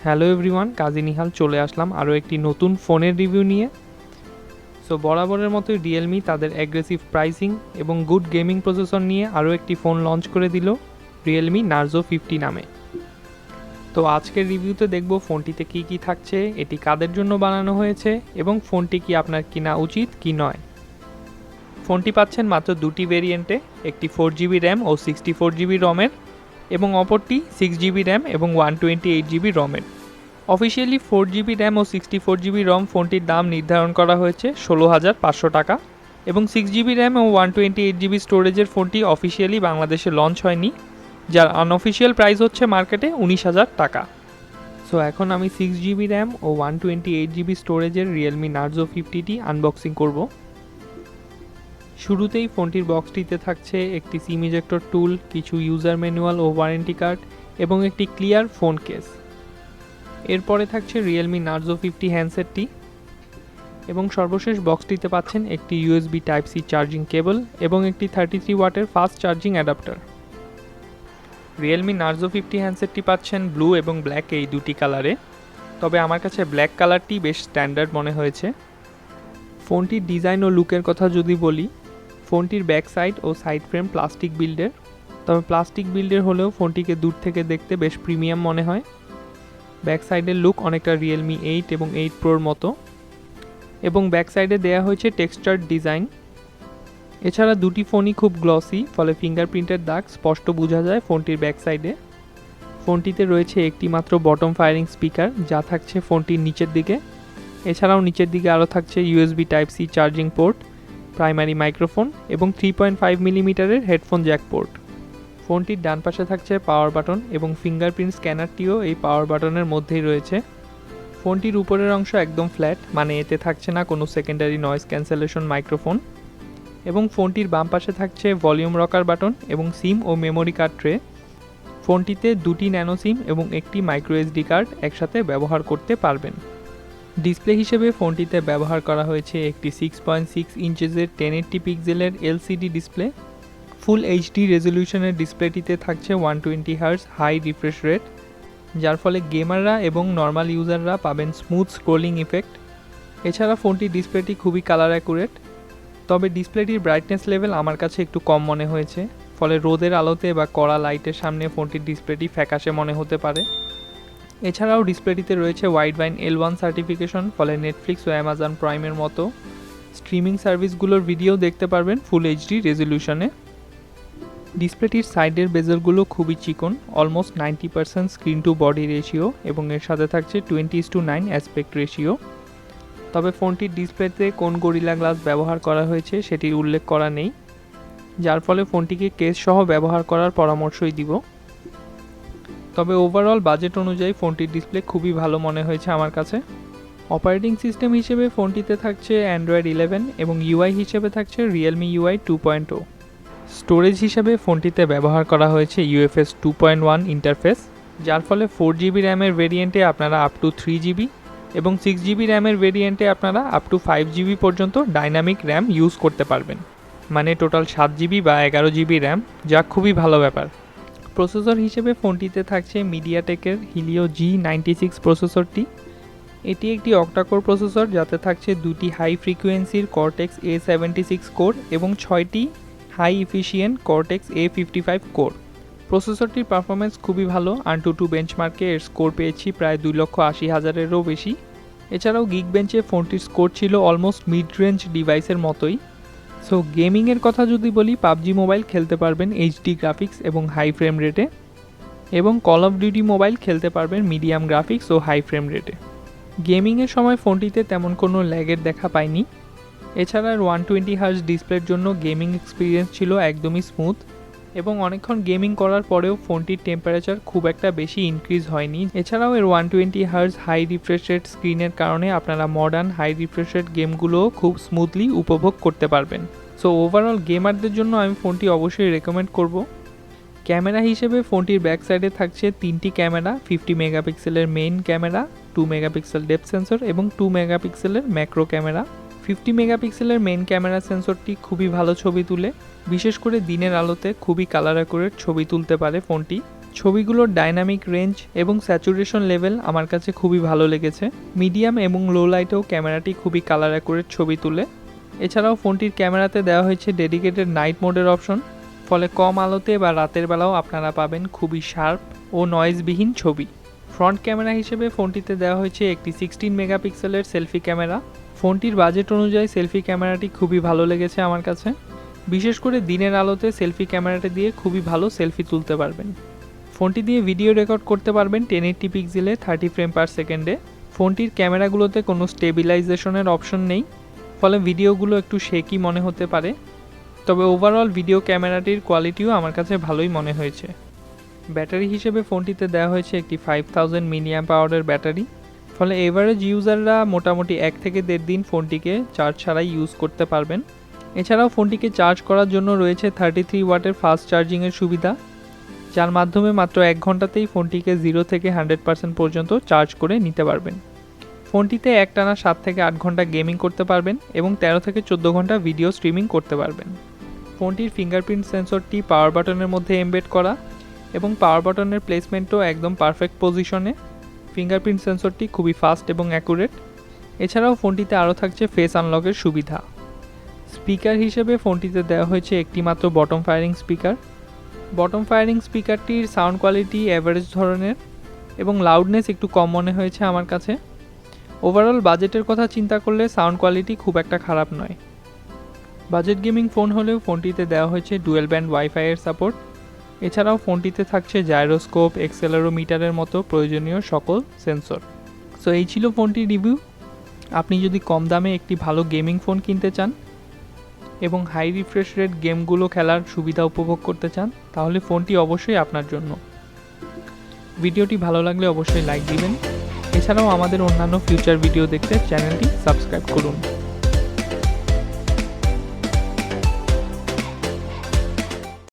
Hello everyone, কাজী নিহাল চলে আসলাম আরও একটি নতুন ফোনের রিভিউ নিয়ে। সো বরাবরের মতোই রিয়েলমি তাদের অ্যাগ্রেসিভ প্রাইসিং এবং গুড গেমিং প্রসেসর নিয়ে আরও একটি ফোন লঞ্চ করে দিল রিয়েলমি নার্জো 50 নামে। তো আজকের রিভিউতে দেখব ফোনটিতে কি কি থাকছে, এটি কাদের জন্য বানানো হয়েছে এবং ফোনটি কি আপনার কেনা উচিত কি নয়। ফোনটি পাচ্ছেন মাত্র দুটি ভেরিয়েন্টে, একটি 4GB র্যাম ও 64GB রমের এবং অপরটি 6GB র্যাম এবং 128GB রমের। অফিসিয়ালি 4GB র্যাম ও 64GB রম ফোনটির দাম নির্ধারণ করা হয়েছে 16,500 টাকা এবং 6GB র্যাম ও 128GB স্টোরেজের ফোনটি অফিসিয়ালি বাংলাদেশে লঞ্চ হয়নি, যার আনঅফিসিয়াল প্রাইস হচ্ছে মার্কেটে 19,000 টাকা। সো এখন আমি 6GB র্যাম ও 128GB স্টোরেজের রিয়েলমি নার্জো 50টি আনবক্সিং করব। শুরুতেই ফোনটির বক্সটিতে থাকছে একটি সিম ইজেক্টর টুল, কিছু ইউজার ম্যানুয়াল ও ওয়ারেন্টি কার্ড এবং একটি ক্লিয়ার ফোন কেস। এরপরে থাকছে রিয়েলমি নার্জো 50 হ্যান্ডসেটটি এবং সর্বশেষ বক্সটিতে পাচ্ছেন একটি USB type C charging cable এবং একটি 33 ওয়াটের fast charging adapter. Realme Narzo 50 হ্যান্ডসেটটি পাচ্ছেন ব্লু এবং ব্ল্যাক এই দুটি কালারে, তবে আমার কাছে ব্ল্যাক কালারটি বেশ স্ট্যান্ডার্ড মনে হয়েছে। ফোনটির ডিজাইন ও লুকের কথা যদি বলি, ফোনটির ব্যাক সাইড ও সাইড ফ্রেম প্লাস্টিক বিল্ডের, তবে প্লাস্টিক বিল্ডের হলেও ফোনটিকে দূর থেকে দেখতে বেশ প্রিমিয়াম মনে হয়। ব্যাক সাইডের লুক অনেকটা রিয়েলমি 8 এবং 8 প্রোর মতো এবং ব্যাক সাইডে দেওয়া হয়েছে টেক্সচার্ড ডিজাইন। এছাড়া দুটি ফোনই খুব গ্লসি, ফলে ফিঙ্গারপ্রিন্টের দাগ স্পষ্ট বোঝা যায় ফোনটির ব্যাক সাইডে। ফোনটিতে রয়েছে একটি মাত্র বটম ফায়ারিং স্পিকার, যা থাকছে ফোনটির নিচের দিকে। এছাড়াও নিচের দিকে আরও থাকছে USB type C charging port, primary microphone এবং 3.5 মিলিমিটারের হেডফোন জ্যাক পোর্ট। ফোনটির ডান পাশে থাকছে পাওয়ার বাটন এবং ফিঙ্গারপ্রিন্ট স্ক্যানারটিও এই পাওয়ার বাটনের মধ্যেই রয়েছে। ফোনটির উপরের অংশ একদম ফ্ল্যাট, মানে এতে থাকছে না কোনো সেকেন্ডারি নয়েজ ক্যান্সেলেশন মাইক্রোফোন। এবং ফোনটির বাম পাশে থাকছে ভলিউম রকার বাটন এবং সিম ও মেমোরি কার্ড ট্রে। ফোনটিতে দুটি ন্যানো সিম এবং একটি মাইক্রো এসডি কার্ড একসাথে ব্যবহার করতে পারবেন। ডিসপ্লে হিসেবে ফোনটিতে ব্যবহার করা হয়েছে একটি 6.6 ইঞ্চেসের 1080 পিক্সেলের এলসিডি ডিসপ্লে। ফুল এইচডি রেজলিউশনের ডিসপ্লেটিতে থাকছে 120 হার্জ হাই রিফ্রেশ রেট, যার ফলে গেমাররা এবং নর্মাল ইউজাররা পাবেন স্মুথ স্ক্রোলিং ইফেক্ট। এছাড়া ফোনটির ডিসপ্লেটি খুবই কালার অ্যাকুরেট, তবে ডিসপ্লেটির ব্রাইটনেস লেভেল আমার কাছে একটু কম মনে হয়েছে, ফলে রোদের আলোতে বা কড়া লাইটের সামনে ফোনটির ডিসপ্লেটি ফ্যাকাশে মনে হতে পারে। এছাড়াও ডিসপ্লেটিতে রয়েছে ওয়াইডবাইন L1 সার্টিফিকেশন, ফলে নেটফ্লিক্স ও অ্যামাজন প্রাইমের মতো স্ট্রিমিং সার্ভিসগুলোর ভিডিও দেখতে পারবেন ফুল এইচডি রেজলিউশনে। ডিসপ্লেটির সাইডের বেজেলগুলো খুবই চিকন, almost 90% screen to body ratio এবং এর সাথে থাকছে 20:9 অ্যাসপেক্ট রেশিও। তবে ফোনটির ডিসপ্লেতে কোন গরিলা গ্লাস ব্যবহার করা হয়েছে সেটির উল্লেখ করা নেই, যার ফলে ফোনটিকে কেস সহ ব্যবহার করার পরামর্শই দিব। তবে ওভারঅল বাজেট অনুযায়ী ফোনটির ডিসপ্লে খুবই ভালো মনে হয়েছে আমার কাছে। অপারেটিং সিস্টেম হিসেবে ফোনটিতে থাকছে অ্যান্ড্রয়েড 11 এবং ইউআই হিসেবে থাকছে রিয়েলমি UI 2.0। স্টোরেজ হিসেবে ফোনটিতে ব্যবহার করা হয়েছে UFS 2.1 ইন্টারফেস, যার ফলে 4GB র্যামের ভেরিয়েন্টে আপনারা আপ টু 3GB এবং 6GB র্যামের ভেরিয়েন্টে আপনারা আপ টু 5GB পর্যন্ত ডাইনামিক র্যাম ইউজ করতে পারবেন, মানে টোটাল 7GB বা 11GB র্যাম, যা খুবই ভালো ব্যাপার। প্রসেসর হিসেবে ফোনটিতে থাকছে মিডিয়াটেকের হিলিও G96 প্রসেসরটি। এটি একটি অক্টাকোর প্রসেসর, যাতে থাকছে দুটি হাই ফ্রিকোয়েন্সির কর্টেক্স A76 কোর এবং 6টি high efficient Cortex A55 core. প্রসেসরটির পারফরমেন্স খুবই ভালো, AnTuTu বেঞ্চমার্কে এর স্কোর পেয়েছি প্রায় 2,80,000-এরও বেশি। এছাড়াও গিগ বেঞ্চে ফোনটির স্কোর ছিল অলমোস্ট মিড রেঞ্জ ডিভাইসের মতোই। সো গেমিংয়ের কথা যদি বলি, পাবজি মোবাইল খেলতে পারবেন এইচডি গ্রাফিক্স এবং হাই ফ্রেম রেটে, এবং কল অফ ডিউটি মোবাইল খেলতে পারবেন মিডিয়াম গ্রাফিক্স ও হাই ফ্রেম রেটে। গেমিংয়ের সময় ফোনটিতে তেমন কোনো ল্যাগের দেখা পাইনি। এছাড়া 120 হার্জ ডিসপ্লের জন্য গেমিং এক্সপিরিয়েন্স ছিল একদমই স্মুথ এবং অনেকক্ষণ গেমিং করার পরেও ফোনটির টেম্পারেচার খুব একটা বেশি ইনক্রিজ হয়নি। এছাড়াও এর 120 হার্জ হাই রিফ্রেশ রেট স্ক্রিনের কারণে আপনারা মডার্ন হাই রিফ্রেশ রেট গেমগুলোও খুব স্মুথলি উপভোগ করতে পারবেন। সো ওভারঅল গেমারদের জন্য আমি ফোনটি অবশ্যই রেকমেন্ড করব। ক্যামেরা হিসেবে ফোনটির ব্যাক সাইডে থাকছে 3টি ক্যামেরা, 50 মেগাপিক্সেলের main camera, 2 megapixel depth sensor এবং 2 মেগাপিক্সেলের ম্যাক্রো ক্যামেরা। 50 মেগাপিক্সেলের মেইন ক্যামেরা সেন্সরটি খুবই ভালো ছবি তুলে, বিশেষ করে দিনের আলোতে খুবই কালার অ্যাকুরেট ছবি তুলতে পারে ফোনটি। ছবিগুলোর ডাইনামিক রেঞ্জ এবং স্যাচুরেশন লেভেল আমার কাছে খুবই ভালো লেগেছে। মিডিয়াম এবং লো লাইটেও ক্যামেরাটি খুবই কালার অ্যাকুরেট ছবি তুলে। এছাড়াও ফোনটির ক্যামেরাতে দেওয়া হয়েছে ডেডিকেটেড নাইট মোডের অপশন, ফলে কম আলোতে বা রাতের বেলাও আপনারা পাবেন খুবই শার্প ও নয়েজবিহীন ছবি। ফ্রন্ট ক্যামেরা হিসেবে ফোনটিতে দেওয়া হয়েছে একটি 16 মেগাপিক্সেলের সেলফি ক্যামেরা। ফোনটির বাজেট অনুযায়ী সেলফি ক্যামেরাটি খুবই ভালো লেগেছে আমার কাছে। বিশেষ করে দিনের আলোতে সেলফি ক্যামেরাটি দিয়ে খুবই ভালো সেলফি তুলতে পারবেন। ফোনটি দিয়ে ভিডিও রেকর্ড করতে পারবেন 1080 পিক্সেলে 30 ফ্রেম পার সেকেন্ডে। ফোনটির ক্যামেরাগুলোতে কোনো স্টেবিলাইজেশনের অপশন নেই, ফলে ভিডিওগুলো একটু শেকি মনে হতে পারে। তবে ওভারঅল ভিডিও ক্যামেরাটির কোয়ালিটিও আমার কাছে ভালোই মনে হয়েছে। ব্যাটারি হিসেবে ফোনটিতে দেওয়া হয়েছে একটি 5000 মিলিঅ্যাম্প আওয়ারের ব্যাটারি, ফলে এভারেজ ইউজাররা মোটামুটি 1 থেকে 1.5 দিন ফোনটিকে চার্জ ছাড়াই ইউজ করতে পারবেন। এছাড়াও ফোনটিকে চার্জ করার জন্য রয়েছে 33 ওয়াটের ফাস্ট চার্জিংয়ের সুবিধা, যার মাধ্যমে মাত্র 1 ঘন্টাতেই ফোনটিকে 0 থেকে 100% পর্যন্ত চার্জ করে নিতে পারবেন। ফোনটিতে একটানা 7 থেকে 8 ঘন্টা গেমিং করতে পারবেন এবং 13 থেকে 14 ঘন্টা ভিডিও স্ট্রিমিং করতে পারবেন। ফোনটির ফিঙ্গারপ্রিন্ট সেন্সরটি পাওয়ার বাটনের মধ্যে এমবেড করা এবং পাওয়ার বাটনের প্লেসমেন্টও একদম পারফেক্ট পজিশনে। ফিঙ্গারপ্রিন্ট সেন্সরটি খুবই ফাস্ট এবং অ্যাকুরেট। এছাড়াও ফোনটিতে আরও থাকছে ফেস আনলকের সুবিধা। স্পিকার হিসেবে ফোনটিতে দেওয়া হয়েছে একটি মাত্র bottom firing speaker. Bottom firing স্পিকারটির সাউন্ড কোয়ালিটি অ্যাভারেজ ধরনের এবং লাউডনেস একটু কম মনে হয়েছে আমার কাছে। ওভারঅল বাজেটের কথা চিন্তা করলে সাউন্ড কোয়ালিটি খুব একটা খারাপ নয়। বাজেট গেমিং ফোন হলেও ফোনটিতে দেওয়া হয়েছে ডুয়েল ব্যান্ড ওয়াইফাইয়ের সাপোর্ট। এছাড়াও ফোনটিতে থাকছে জাইরোস্কোপ, এক্সেলারোমিটারের মতো প্রয়োজনীয় সকল সেন্সর। সো এই ছিল ফোনটির রিভিউ। আপনি যদি কম দামে একটি ভালো গেমিং ফোন কিনতে চান এবং হাই রিফ্রেশ রেট গেমগুলো খেলার সুবিধা উপভোগ করতে চান, তাহলে ফোনটি অবশ্যই আপনার জন্য। ভিডিওটি ভালো লাগলে অবশ্যই লাইক দিবেন। এছাড়াও আমাদের অন্যান্য ফিউচার ভিডিও দেখতে চ্যানেলটি সাবস্ক্রাইব করুন।